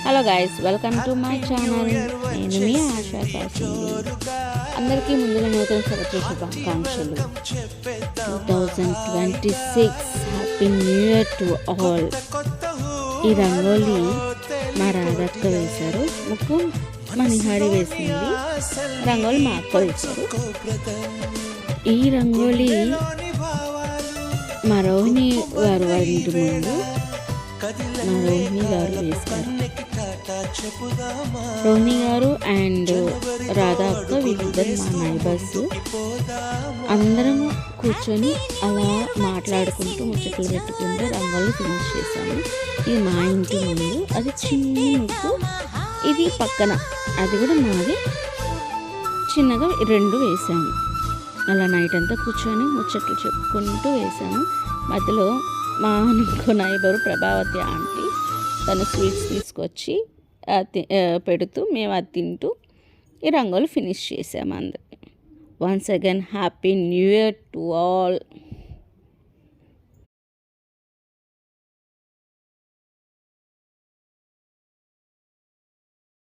Hello guys, welcome to my channel. నేను మీ ఆశా కాసింది. అందరికీ ముందుగా నూతన సంవత్సర శుభాకాంక్షలు. 2026 happy new year to all. ఈ రంగోలీ మా రాధక్క వేశారు, ముక్కు మా నిహాడి వేసింది, రంగోలి మా అక్క వేశారు. ఈ రంగోలీ మా రోహిణి గారు వాళ్ళ ఇంటి ముందు మా రోహిణి గారు వేశారు. రోహిణి గారు అండ్ రాధా అక్క వీళ్ళిద్దరు మా నైబర్స్. అందరం కూర్చొని అలా మాట్లాడుకుంటూ ముచ్చట్లు పెట్టుకుంటూ రంగోలి ఫినిష్ చేశాము. ఇది మా ఇంటి ముందు, అది చిన్న ముగ్గు, ఇది పక్కన అది కూడా మాది. చిన్నగా రెండు వేసాము. అలా నైట్ అంతా కూర్చొని ముచ్చట్లు చెప్పుకుంటూ వేసాము. మధ్యలో మా ఇంకో నైబరు ప్రభావతి ఆంటీ తను స్వీట్స్ తీసుకొచ్చి పెడుతూ మేము అది తింటూ ఈ రంగోలి ఫినిష్ చేసాము అందరికి. Once again happy new year to all.